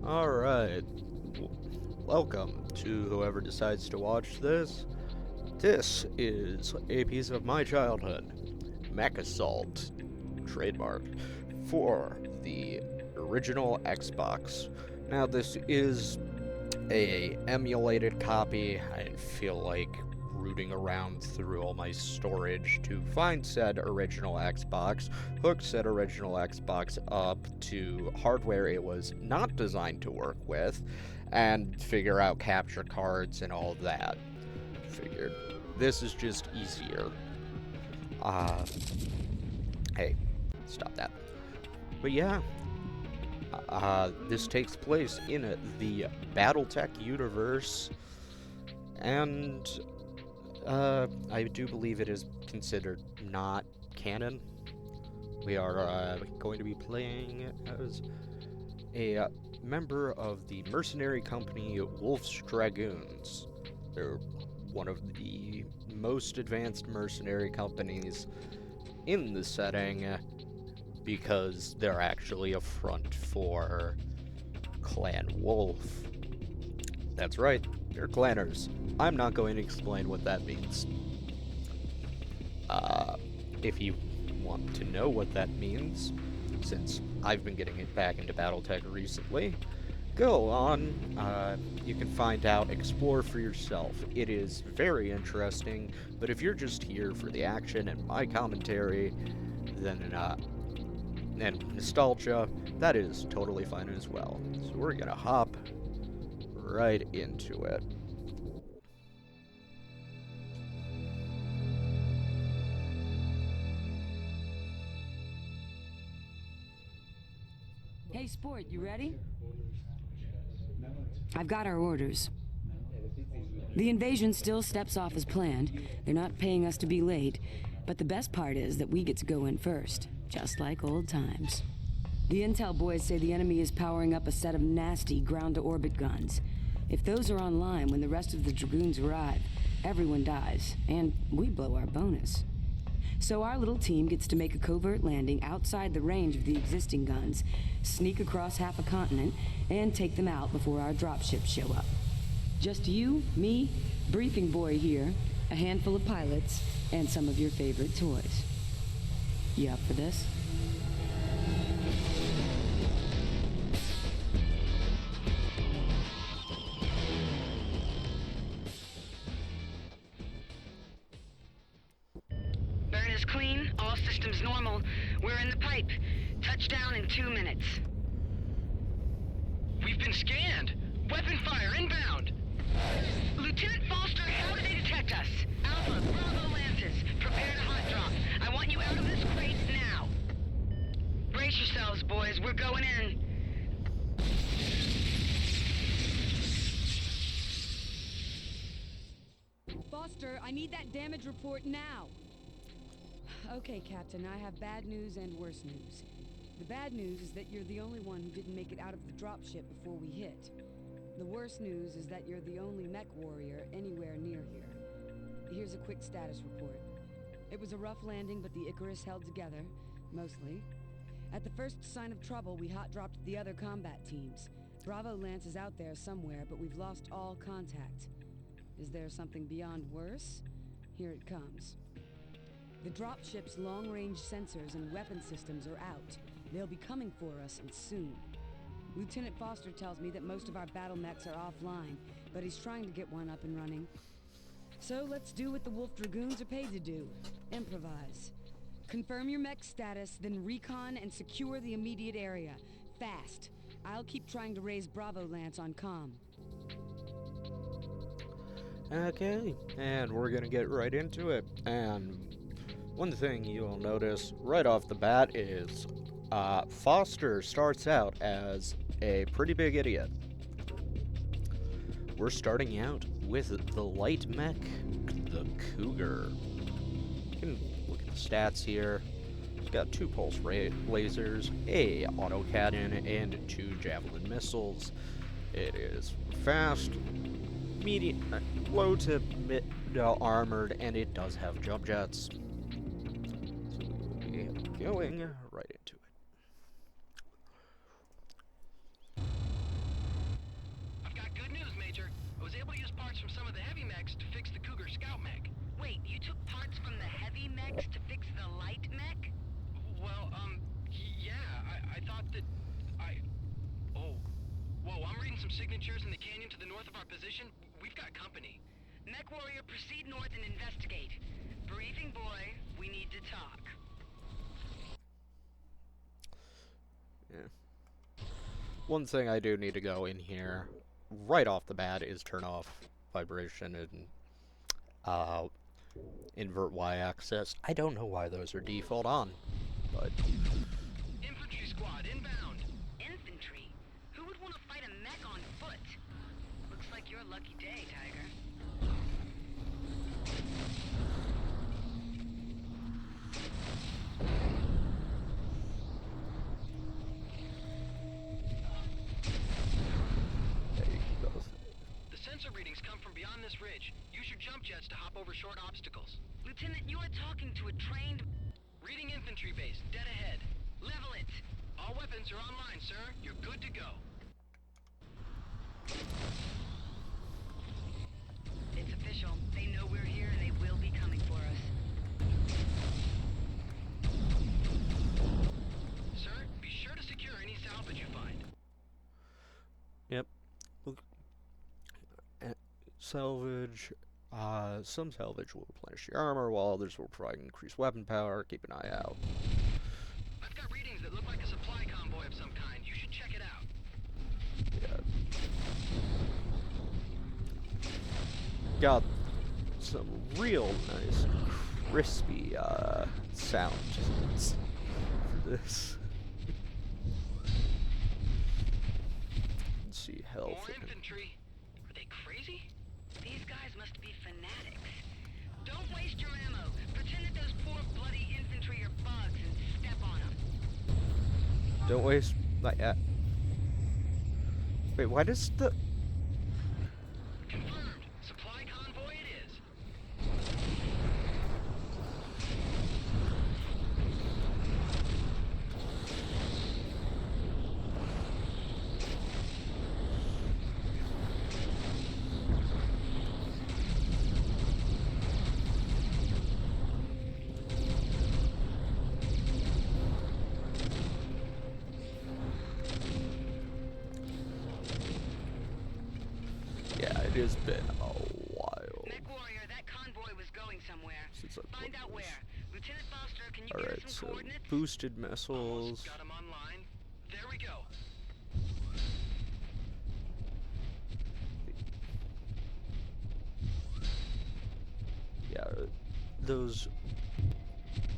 Alright, welcome to whoever decides to watch this. This is a piece of my childhood, MechAssault, trademarked, for the original Xbox. Now this is a emulated copy. I feel like rooting around through all my storage to find said original Xbox, hook said original Xbox up to hardware it was not designed to work with, and figure out capture cards and all of that. Figured this is just easier. Hey, stop that. But yeah, this takes place in the Battletech universe, and I do believe it is considered not canon. We are going to be playing as a member of the mercenary company Wolf's Dragoons. They're one of the most advanced mercenary companies in the setting because they're actually a front for Clan Wolf. That's right, they're clanners. I'm not going to explain what that means. If you want to know what that means, since I've been getting it back into Battletech recently, go on, you can find out, explore for yourself. It is very interesting, but if you're just here for the action and my commentary, then, and nostalgia, that is totally fine as well. So we're gonna hop right into it. Hey, Sport, you ready? I've got our orders. The invasion still steps off as planned. They're not paying us to be late, but the best part is that we get to go in first, just like old times. The intel boys say the enemy is powering up a set of nasty ground-to-orbit guns. If those are online when the rest of the Dragoons arrive, everyone dies, and we blow our bonus. So our little team gets to make a covert landing outside the range of the existing guns, sneak across half a continent, and take them out before our dropships show up. Just you, me, briefing boy here, a handful of pilots, and some of your favorite toys. You up for this? Burn is clean, all systems normal. We're in the pipe. Touchdown in 2 minutes. We've been scanned! Weapon fire inbound! Lieutenant Foster, how did they detect us? Alpha, Bravo Lances, prepare to hot drop. I want you out of this crate now. Brace yourselves, boys. We're going in. Foster, I need that damage report now. Okay, Captain, I have bad news and worse news. The bad news is that you're the only one who didn't make it out of the dropship before we hit. The worst news is that you're the only mech warrior anywhere near here. Here's a quick status report. It was a rough landing, but the Icarus held together, mostly. At the first sign of trouble, we hot-dropped the other combat teams. Bravo Lance is out there somewhere, but we've lost all contact. Is there something beyond worse? Here it comes. The dropship's long-range sensors and weapon systems are out. They'll be coming for us, and soon. Lieutenant Foster tells me that most of our battle mechs are offline, but he's trying to get one up and running. So let's do what the Wolf Dragoons are paid to do. Improvise. Confirm your mech status, then recon and secure the immediate area. Fast. I'll keep trying to raise Bravo Lance on comm. Okay, and we're gonna get right into it. And one thing you'll notice right off the bat is Foster starts out as a pretty big idiot. We're starting out with the light mech, the Cougar. You can look at the stats here. It's got 2 pulse lasers, a autocannon, and 2 javelin missiles. It is fast, medium, low to mid armored, and it does have jump jets. So we are going right into it. able to use parts from some of the heavy mechs to fix the Cougar scout mech. Wait, you took parts from the heavy mechs to fix the light mech? Well, yeah, I thought that Oh. Whoa, I'm reading some signatures in the canyon to the north of our position. We've got company. Mech warrior, proceed north and investigate. Briefing boy, we need to talk. Yeah. One thing I do need to go in here right off the bat is turn off vibration and invert Y-axis. I don't know why those are default on, but Infantry squad inbound. Infantry? Who would want to fight a mech on foot? Looks like your lucky day, Tiger. there you go. The sensor readings come from beyond this ridge. Use your jump jets to hop over short obstacles. Lieutenant, you are talking to a trained... Reading infantry base, dead ahead. Level it! All weapons are online, sir. You're good to go. It's official. They know we're here and they will be coming for us. Sir, be sure to secure any salvage you find. Yep. Look. Salvage. Some salvage will replenish your armor, while others will provide increased weapon power. Keep an eye out. I've got readings that look like a supply convoy of some kind. You should check it out. Yeah. Got some real nice, crispy, sound for this. Let's see, health. More infantry. Are they crazy? These guys must be fanatics. Don't waste your ammo. Pretend that those poor bloody infantry are bugs and step on them. Don't waste. Not yet. Wait, why does the. Confirmed. Supply convoy it is. Yeah, it has been a while Mech warrior, that convoy was going somewhere. since I Find played out this. where. Lieutenant Foster, can you Alright, give us some so coordinates? boosted Almost missiles. got 'em online. There we go. Yeah, those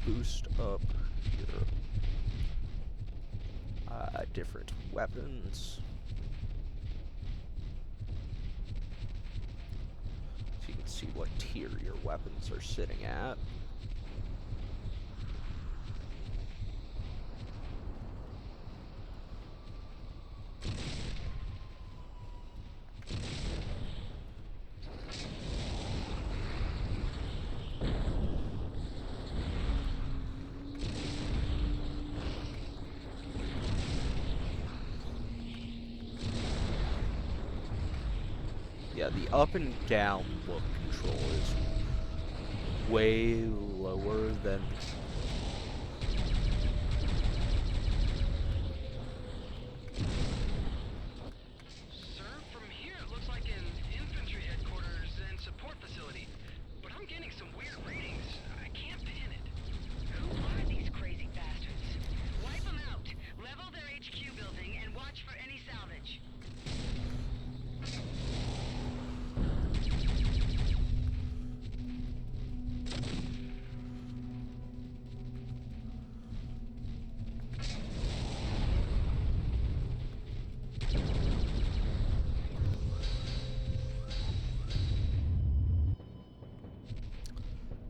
boost up your different weapons. So you can see what tier your weapons are sitting at. Yeah, the up and down look control is way lower than Sir, from here it looks like an infantry headquarters and support facility. But I'm getting some weird readings. I can't pin it. Who are these crazy bastards? Wipe them out. Level their HQ building and watch for any salvage.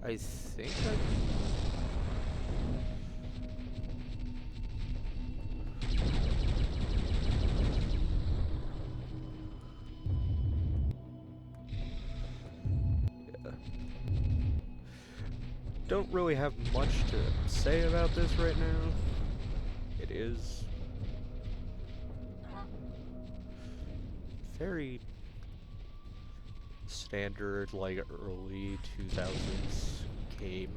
I think I... Yeah. Don't really have much to say about this right now. It is very standard, like, early 2000s game.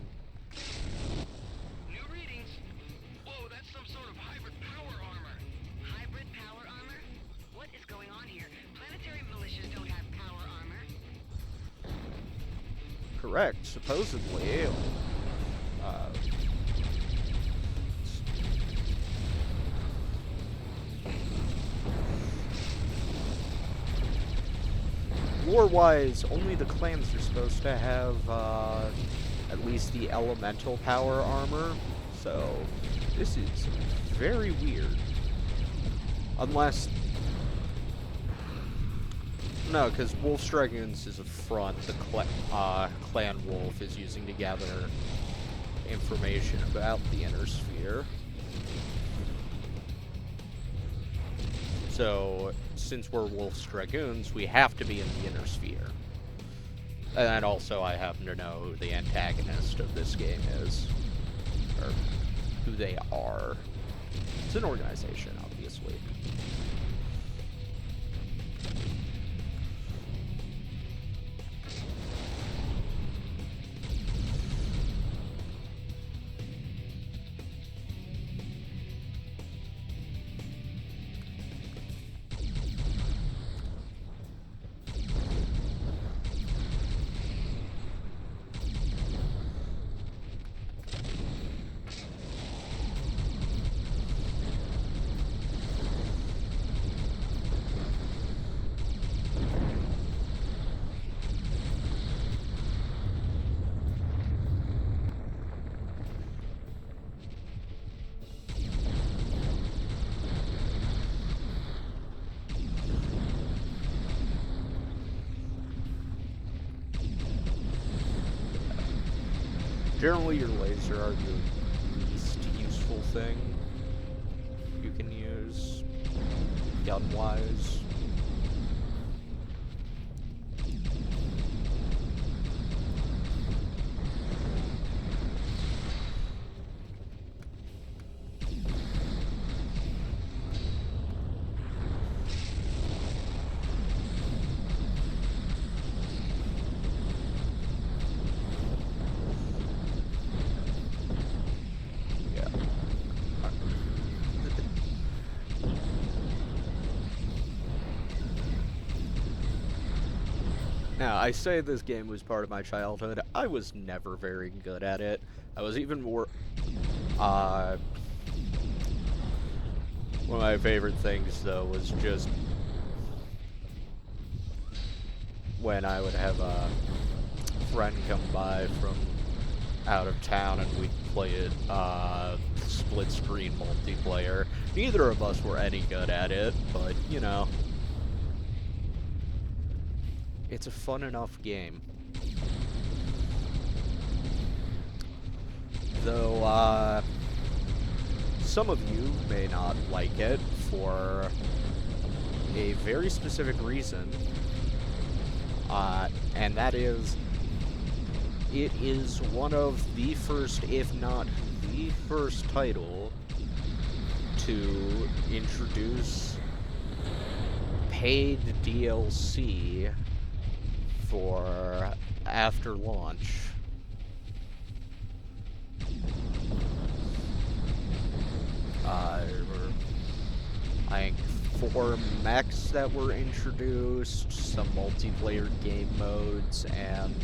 New readings. Whoa, that's some sort of hybrid power armor. Hybrid power armor? What is going on here? Planetary militias don't have power armor. Correct, supposedly. Lore-wise, only the clans are supposed to have, at least the elemental power armor, so this is very weird. Unless... No, because Wolf's Dragoons is a front the Clan Wolf is using to gather information about the Inner Sphere. So, since we're Wolf's Dragoons, we have to be in the Inner Sphere. And also, I happen to know who the antagonist of this game is. Or who they are. It's an organization, obviously. Generally, your laser are your least useful thing you can use, gun-wise. Now, I say this game was part of my childhood. I was never very good at it. I was even more... one of my favorite things, though, was just... when I would have a friend come by from out of town and we'd play it, split-screen multiplayer. Neither of us were any good at it, but, you know... It's a fun enough game. Though, some of you may not like it for a very specific reason. And that is, it is one of the first, if not the first title to introduce paid DLC for after launch. I think 4 mechs that were introduced, some multiplayer game modes, and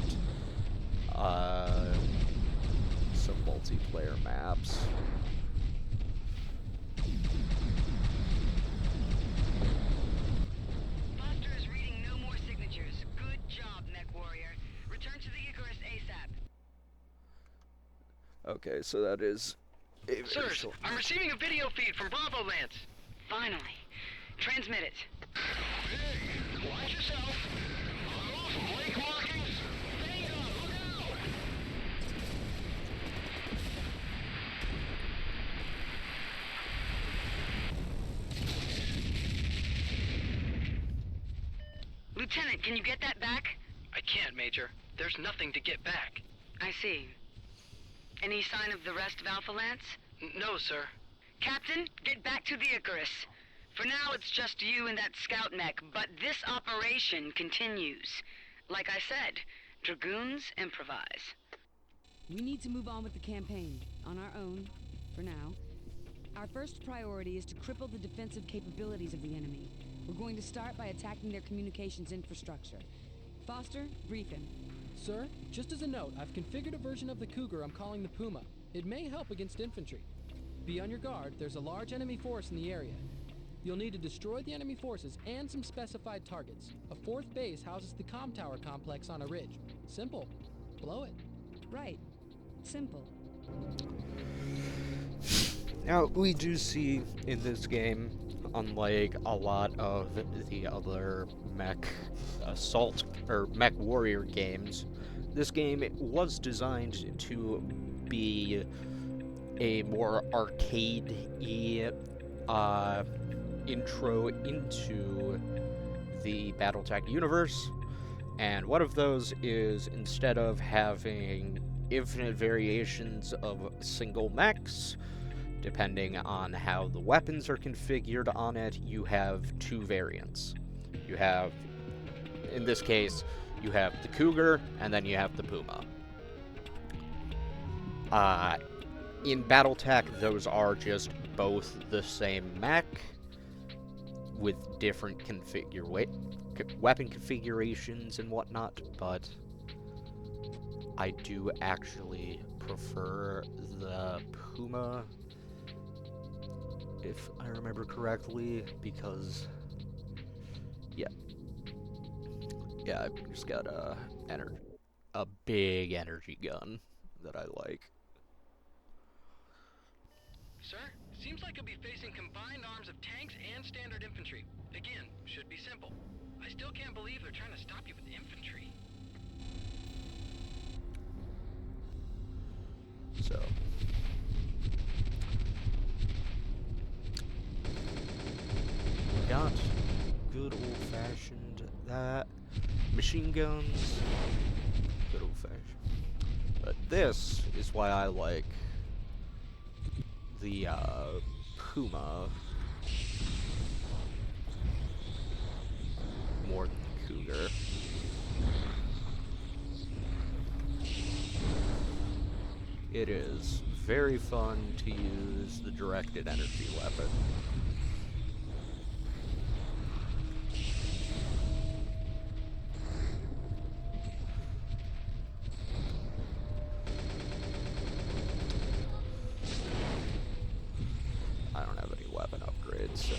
some multiplayer maps. Okay, so that is... Sirs, I'm receiving a video feed from Bravo Lance. Finally. Transmit it. Hey, watch yourself. Are those flake markings? Bingo, look out! Lieutenant, can you get that back? I can't, Major. There's nothing to get back. I see. Any sign of the rest of Alpha Lance? No, sir. Captain, get back to the Icarus. For now, it's just you and that scout mech, but this operation continues. Like I said, dragoons improvise. We need to move on with the campaign, on our own, for now. Our first priority is to cripple the defensive capabilities of the enemy. We're going to start by attacking their communications infrastructure. Foster, brief him. Sir, just as a note, I've configured a version of the Cougar I'm calling the Puma. It may help against infantry. Be on your guard, there's a large enemy force in the area. You'll need to destroy the enemy forces and some specified targets. A fourth base houses the comm tower complex on a ridge. Simple. Blow it. Right. Simple. Now, we do see in this game, unlike a lot of the other mech assault or mech warrior games, this game was designed to be a more arcade-y intro into the Battletech universe, and one of those is, instead of having infinite variations of single mechs, depending on how the weapons are configured on it, you have two variants. You have, in this case, you have the Cougar, and then you have the Puma. In Battletech, those are just both the same mech, with different weapon configurations and whatnot, but I do actually prefer the Puma, if I remember correctly, because I've just got a big energy gun that I like. Sir, seems like you'll be facing combined arms of tanks and standard infantry. Again, should be simple. I still can't believe they're trying to stop you with infantry. So, we got good old-fashioned that machine guns, good old-fashioned. But this is why I like the Puma more than the Cougar. It is very fun to use the directed energy weapon. I don't have any weapon upgrades, so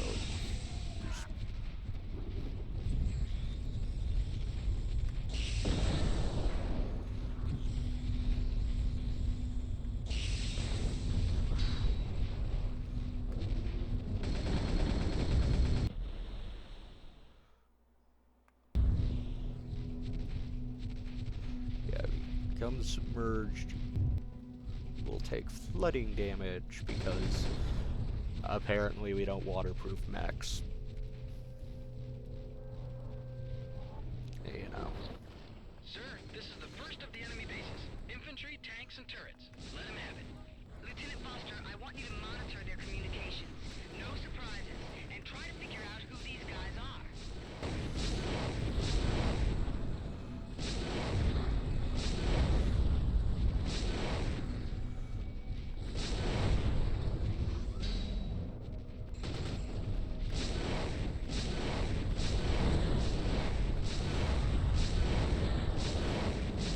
become submerged, will take flooding damage because apparently we don't waterproof mechs. You know. Sir, this is the first of the enemy bases. Infantry, tanks, and turrets. Let them have it. Lieutenant Foster, I want you to monitor their communications. No surprises, and try to figure out who these guys are.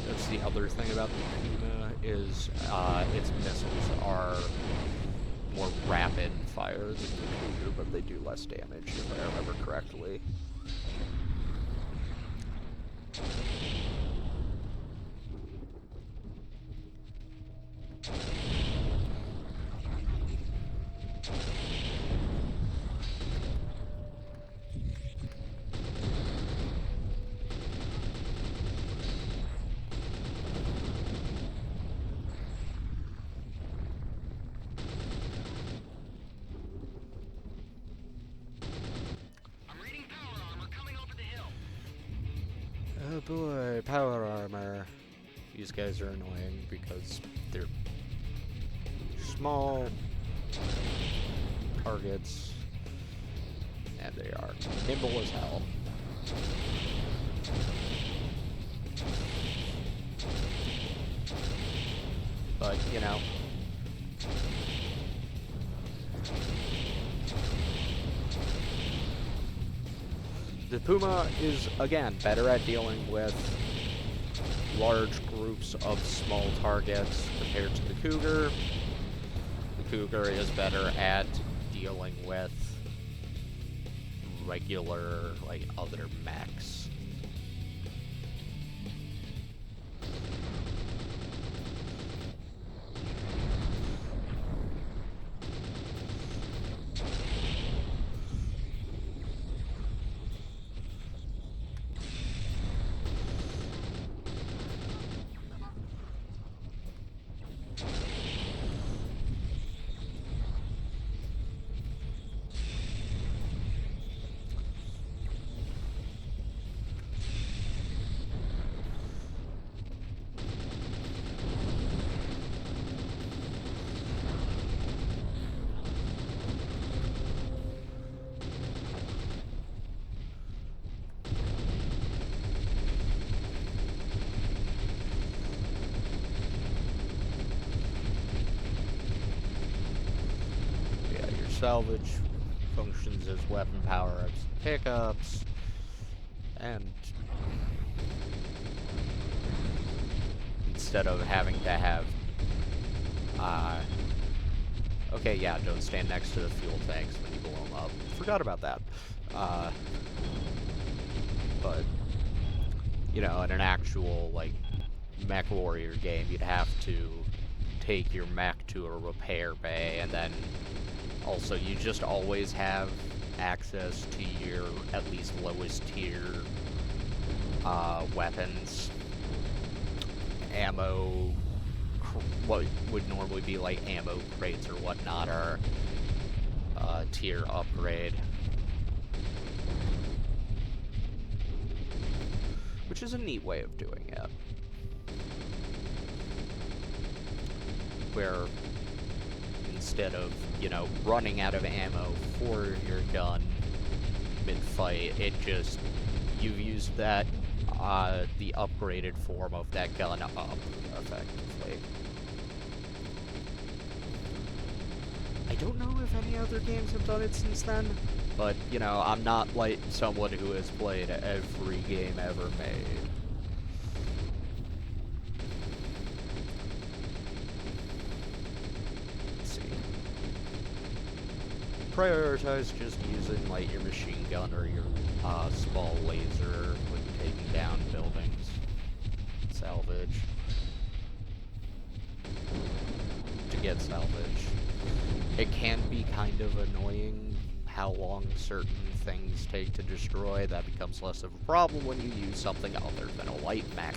That's the other thing about the Puma is its missiles are more rapid fire than the Cougar, but they do less damage, if I remember correctly. Oh boy, power armor. These guys are annoying because they're small targets and they are nimble as hell. but, you know. The Puma is, again, better at dealing with large groups of small targets compared to the Cougar. The Cougar is better at dealing with regular, like, other mechs. Salvage functions as weapon power-ups, pickups, and instead of having to have, okay, yeah, don't stand next to the fuel tanks when you blow them up. Forgot about that. But, you know, in an actual, like, Mech Warrior game, you'd have to take your mech to a repair bay, and then also, you just always have access to your, at least, lowest tier weapons. Ammo, what would normally be like ammo crates or whatnot, are tier upgrade. Which is a neat way of doing it. Where instead of, you know, running out of ammo for your gun mid-fight, it just, you've used that, the upgraded form of that gun up, effectively. I don't know if any other games have done it since then, but, you know, I'm not like someone who has played every game ever made. Prioritize just using, like, your machine gun or your small laser when taking down buildings. Salvage. To get salvage. It can be kind of annoying how long certain things take to destroy. That becomes less of a problem when you use something other than a light mech.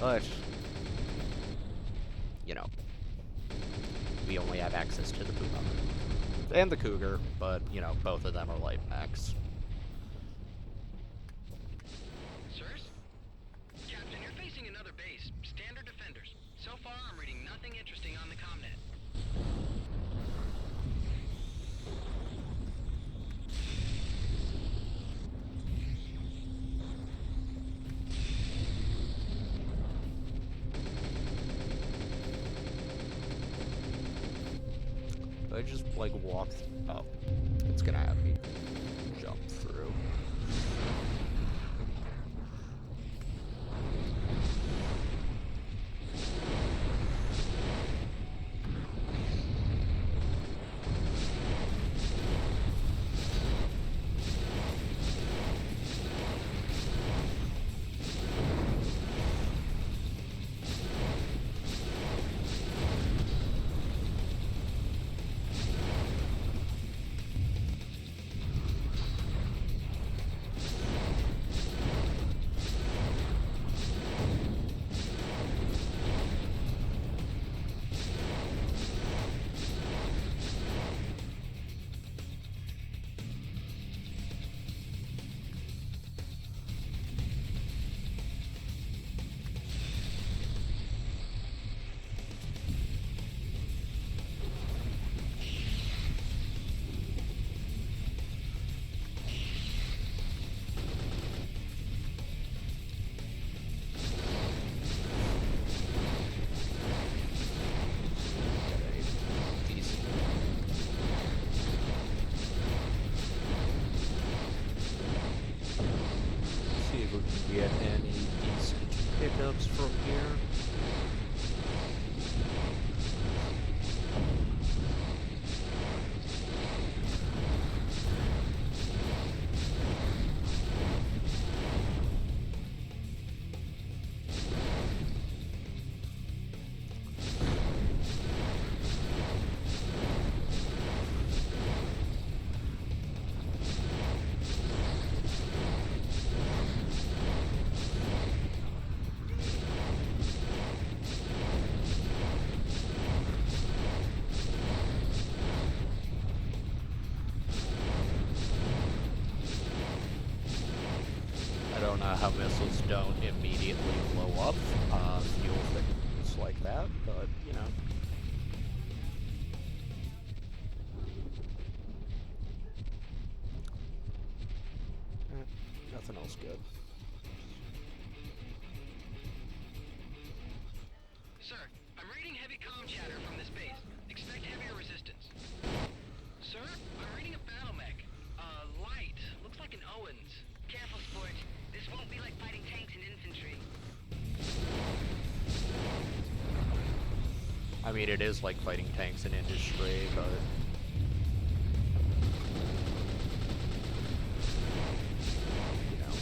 But, you know, we only have access to the Puma. And the Cougar, but, you know, both of them are light mechs. Sirs? Captain, you're facing another base. Standard defenders. So far, I'm reading nothing interesting on the comnet. I just, like, walk... Oh. It's gonna have me jump through. how missiles don't immediately blow up fuel things like that, but, you know. Nothing else good. Sir, I'm reading heavy comm chatter from this base. Expect heavier resistance. Sir, I'm reading a battle mech. Light. Looks like an Owens. Careful, sport. This won't be like fighting tanks and infantry. I mean, it is like fighting tanks in industry, but... you know.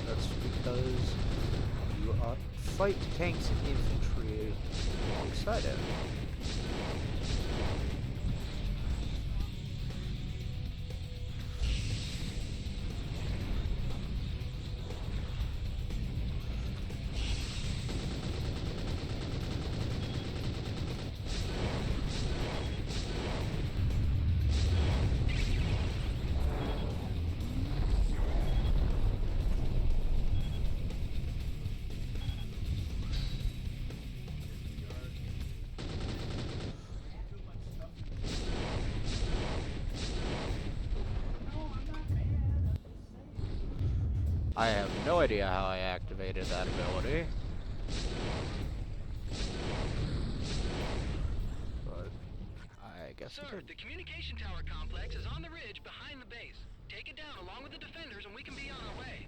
That's because you fight tanks and infantry alongside it. I have no idea how I activated that ability. But I guess Sir, I did. the communication tower complex is on the ridge behind the base. Take it down along with the defenders and we can be on our way.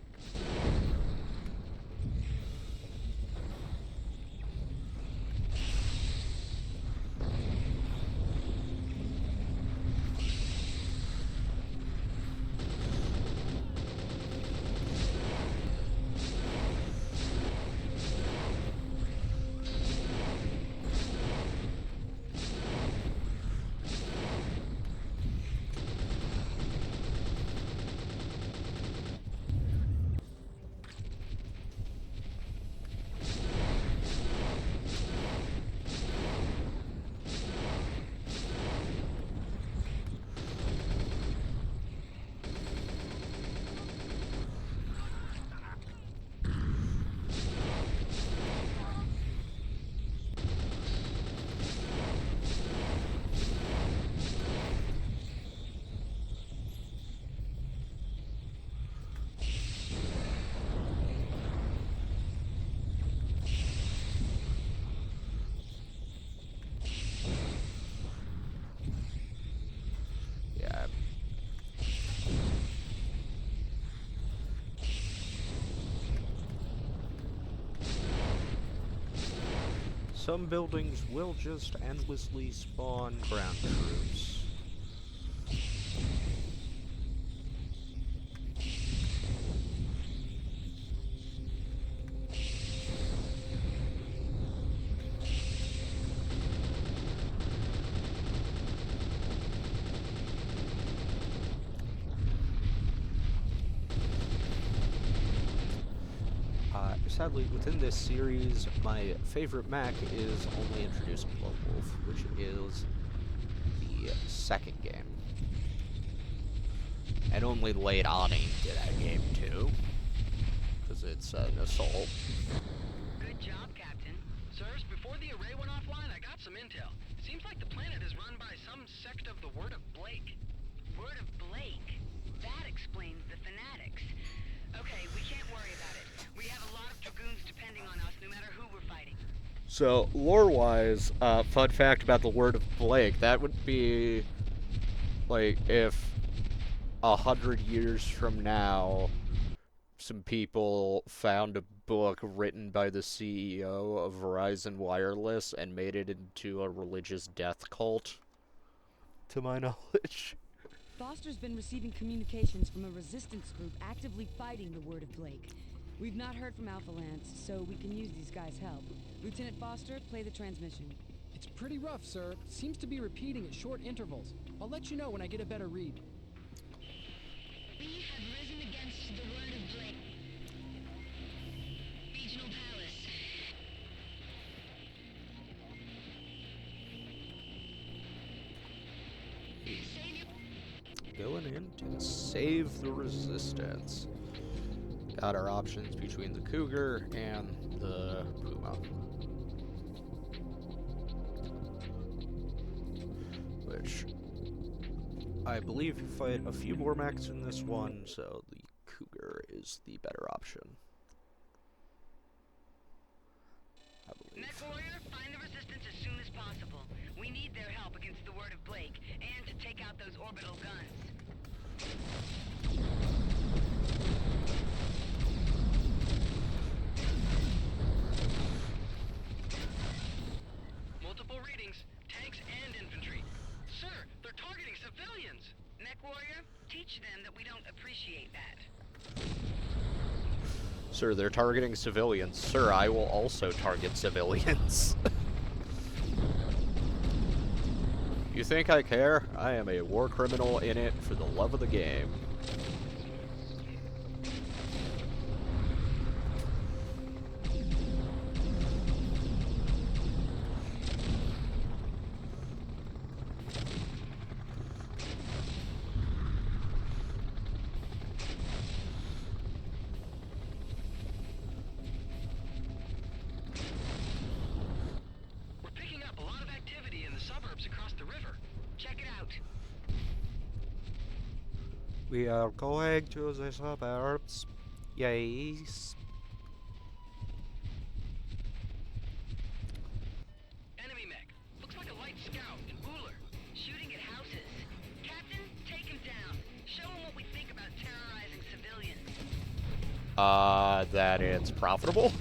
Yeah. Some buildings will just endlessly spawn ground troops. Sadly, within this series, my favorite mech is only introduced in Lone Wolf, which is the second game. And only late on into that game, too. Because it's an assault. Good job, Captain. Sirs, before the array went offline, I got some intel. Seems like the planet is run by some sect of the Word of Blake. Word of Blake. That explains the fanatics. Okay, we can't worry about it. We have a lot of dragoons depending on us, no matter who we're fighting. So, lore-wise, fun fact about the Word of Blake, that would be, like, if 100 years from now, some people found a book written by the CEO of Verizon Wireless and made it into a religious death cult, to my knowledge. Foster's been receiving communications from a resistance group actively fighting the Word of Blake. We've not heard from Alpha Lance, so we can use these guys' help. Lieutenant Foster, play the transmission. It's pretty rough, sir. Seems to be repeating at short intervals. I'll let you know when I get a better read. We have risen against the word of Blake. Regional Palace. Save your... Going in to save the resistance. Got our options between the Cougar and the Puma. Which I believe you fight a few more mechs in this one, so the Cougar is the better option. I believe. Mech Warrior, find the resistance as soon as possible. We need their help against the word of Blake, and to take out those orbital guns. Multiple readings, tanks and infantry. Sir, they're targeting civilians! Mech Warrior, teach them that we don't appreciate that. Sir, they're targeting civilians. Sir, I will also target civilians. You think I care? I am a war criminal in it for the love of the game. We're picking up a lot of activity in the suburbs across the river. Check it out. We are going to the suburbs. Yes. Enemy mech. Looks like a light scout in Uller. Shooting at houses. Captain, take him down. Show him what we think about terrorizing civilians. That it's profitable?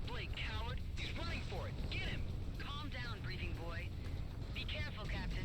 Blake, coward. He's running for it. Get him! Calm down, breathing boy. Be careful, Captain.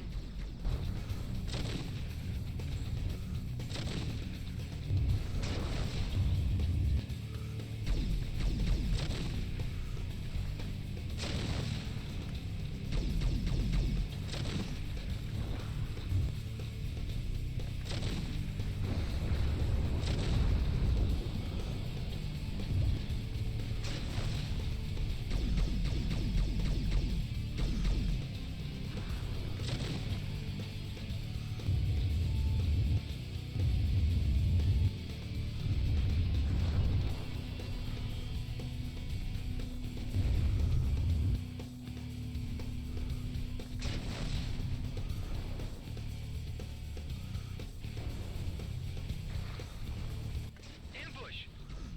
Ambush!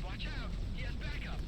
Watch out! He has backup!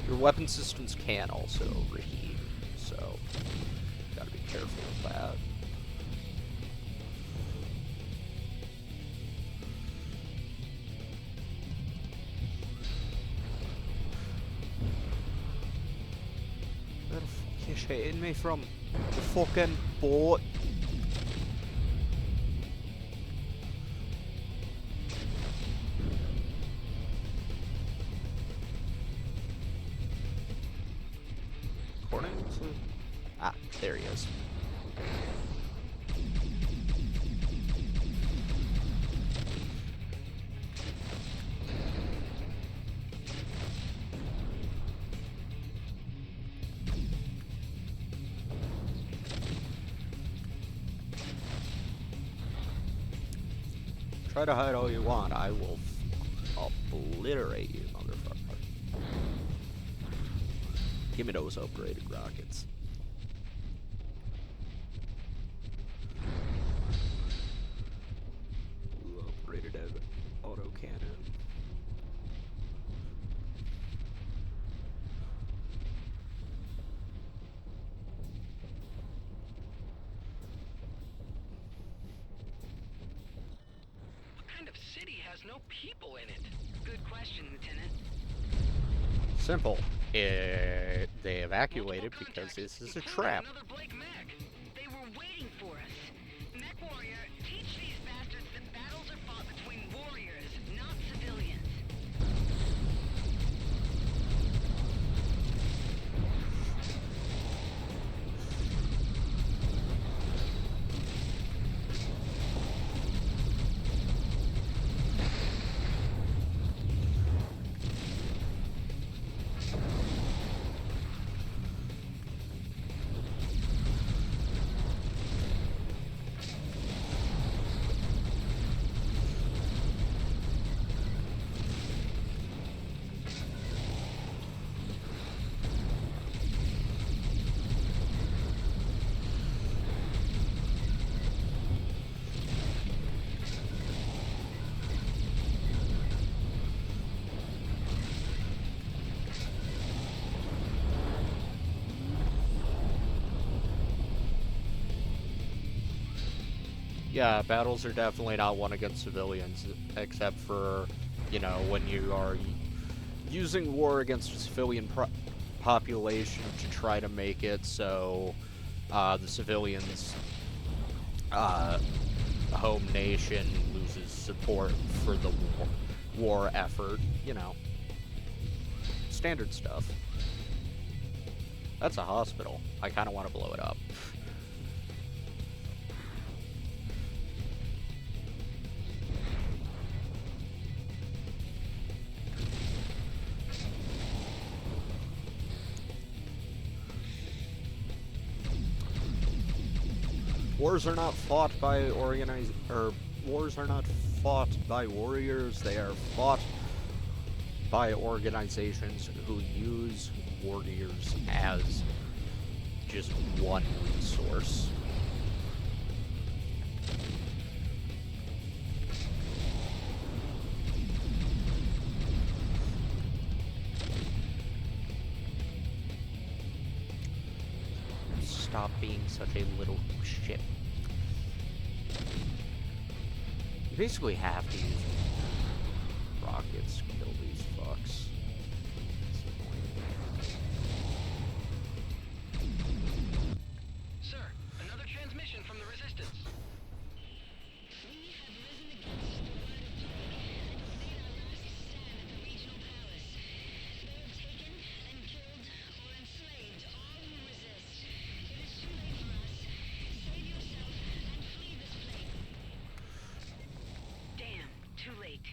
Your weapon systems can also overheat, so gotta be careful with that. Where the fuck you shooting me from? The fucking boat. According to... Ah, there he is. Try to hide all you want, I will obliterate you, motherfucker. Give me those upgraded rockets. Ooh, upgraded autocannon. What kind of city has no people in it? Good question, Lieutenant. Simple. They evacuated Multiple because contacts, this is a including trap. Another Blake Mech. They were waiting for us. Mech Warrior, teach these bastards that battles are fought between warriors, not civilians. Yeah, battles are definitely not won against civilians, except for, you know, when you are using war against a civilian population to try to make it so the civilians' home nation loses support for the war effort. You know, standard stuff. That's a hospital. I kind of want to blow it up. Wars are not fought by wars are not fought by warriors. They are fought by organizations who use warriors as just one resource. Stop being such a little shit. You basically have to use rockets to kill these fucks. It's annoying. Sir, another transmission from the Resistance. We have risen against the word of Blake and made our last stand at the regional palace. They have taken and killed or enslaved all who resist. It is too late for us. Save yourself and flee this place. Damn, too late.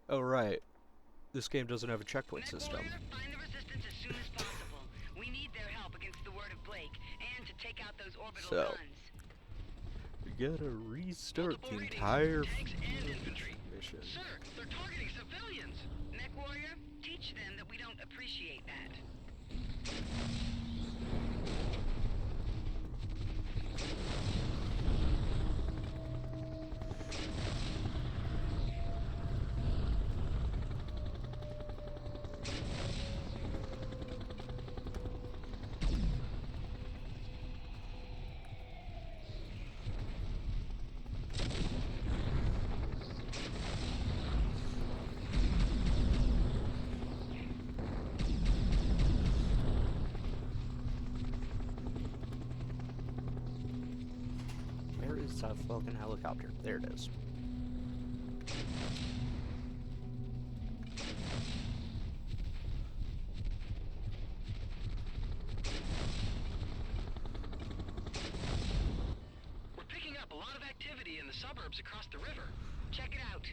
Oh, right. This game doesn't have a checkpoint Mech system. warrior, find the resistance as soon as possible. We need their help against the word of Blake, and to take out those orbital So, guns. we gotta restart Multiple the readings, entire tanks and infantry. mission. Sir, they're targeting civilians. Mech warrior, teach them that we don't appreciate that. Where is that fucking helicopter? There it is. We're picking up a lot of activity in the suburbs across the river. Check it out.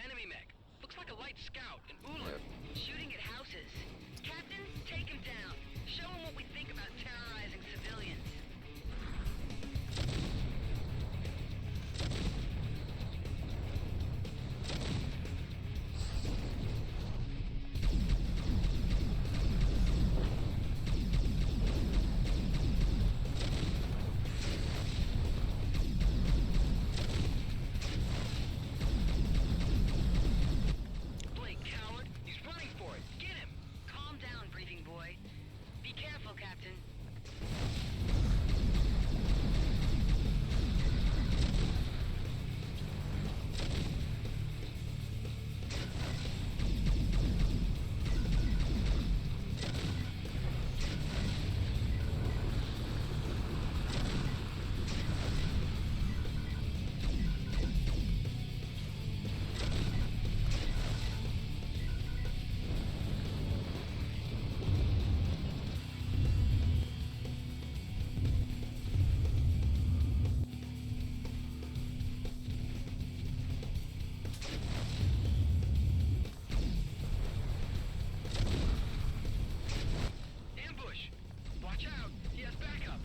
Enemy mech. Looks like a light scout in Ulan. Shooting at houses. Captain, take him down. Show him what we think about terrorizing civilians. Blake, coward. He's running for it. Get him. Calm down, briefing boy. Be careful, Captain. Ambush. Watch out. He has backup.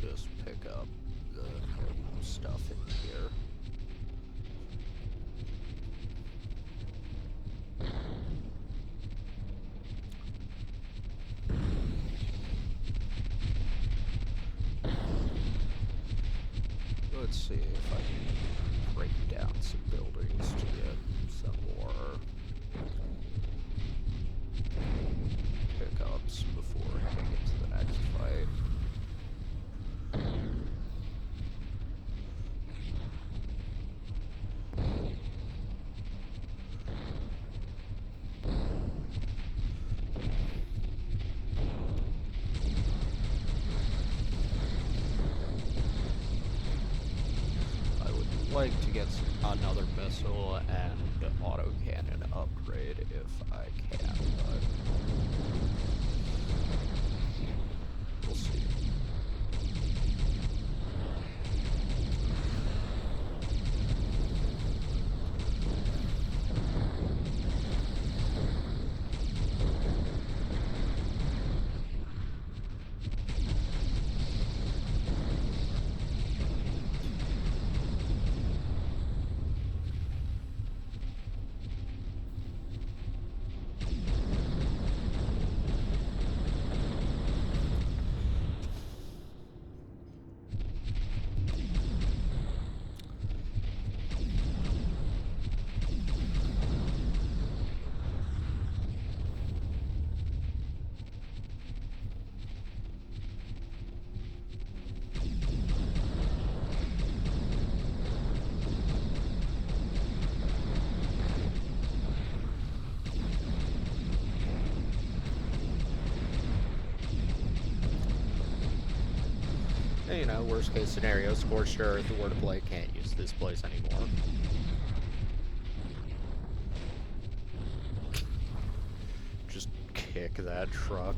Just pick up the stuff in here. Let's see if I can break down some buildings to get some more pickups before heading into the next fight. I would like to get another missile and autocannon upgrade if I can, but we'll see. And, you know, worst case scenario, Scorched Earth or to play can't use this place anymore. Just kick that truck.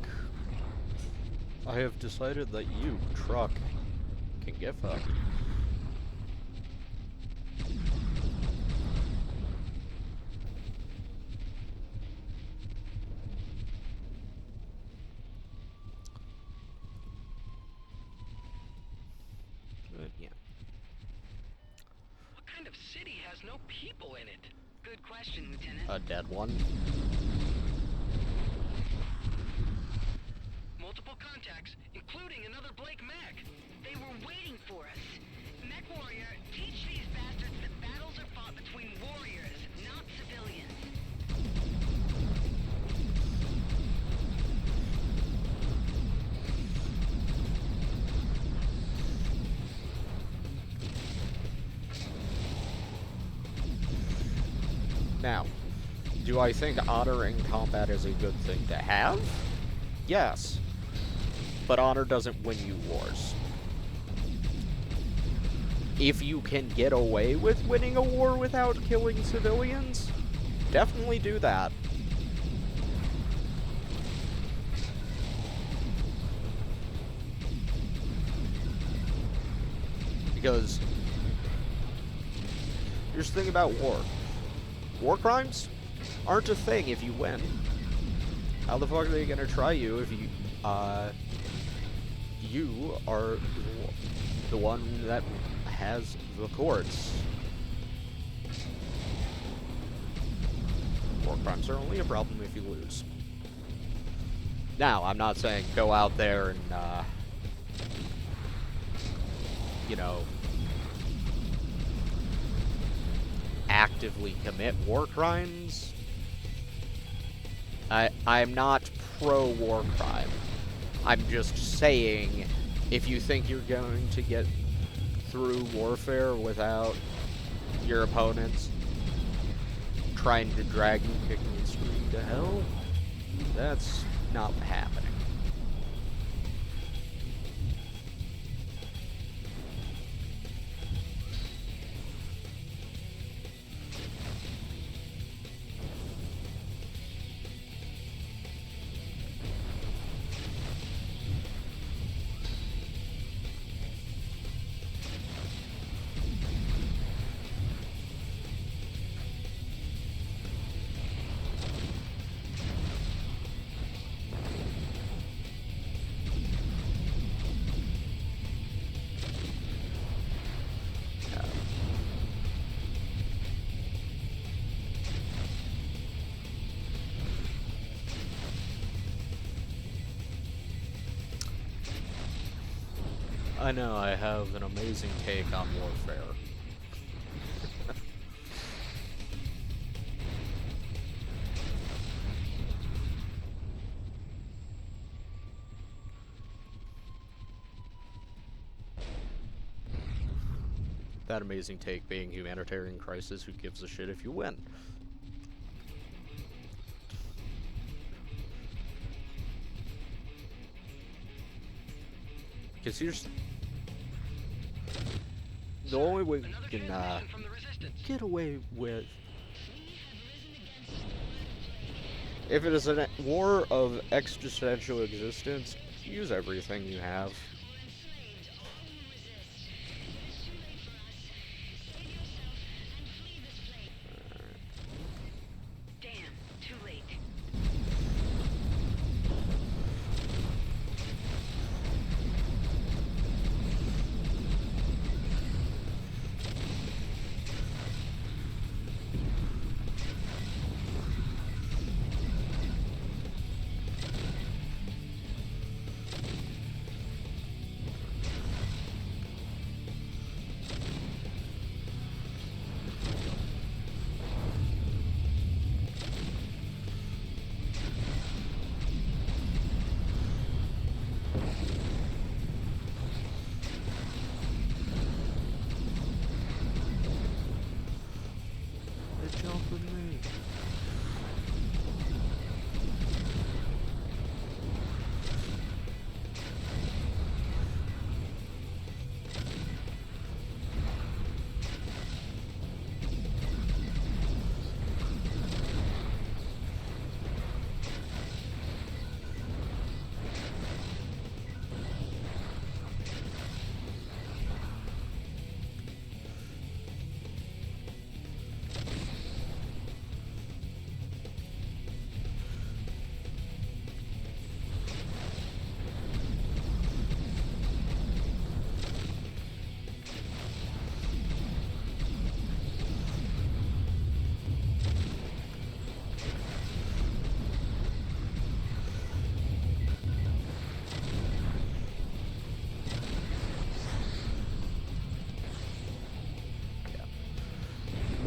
I have decided that you, truck, can get fucked. But, yeah. What kind of city has no people in it? Good question, Lieutenant. A dead one. Multiple contacts, including another Blake Mech. They were waiting for us. Mech Warrior, teach these bastards that battles are fought between warriors, not civilians. Now, do I think honor in combat is a good thing to have? Yes. But honor doesn't win you wars. If you can get away with winning a war without killing civilians, definitely do that. Because here's the thing about war. War crimes aren't a thing if you win. How the fuck are they gonna try you if you are the one that has the courts? War crimes are only a problem if you lose. Now, I'm not saying go out there and, you know, actively commit war crimes. I'm not pro-war crime. I'm just saying, if you think you're going to get through warfare without your opponents trying to drag you kicking and screaming to hell, that's not happening. I know I have an amazing take on warfare. That amazing take being humanitarian crisis, who gives a shit if you win? Because here's the only way we can get away with, if it is a war of existential existence, use everything you have.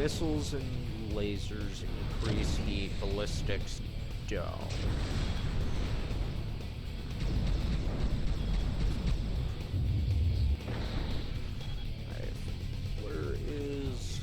Missiles and lasers increase heat. Ballistics don't. Alright, where is...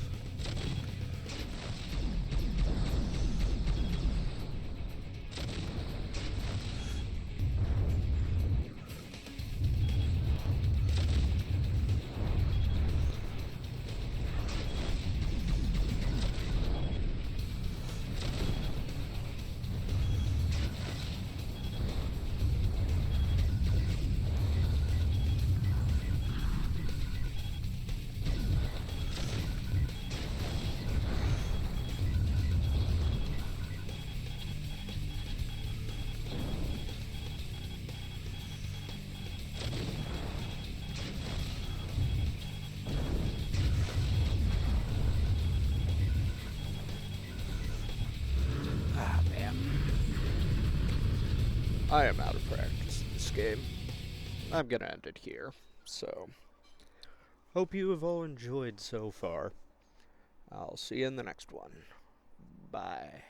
Ah, man. I am out of practice in this game. I'm gonna end it here. So, hope you have all enjoyed so far. I'll see you in the next one. Bye.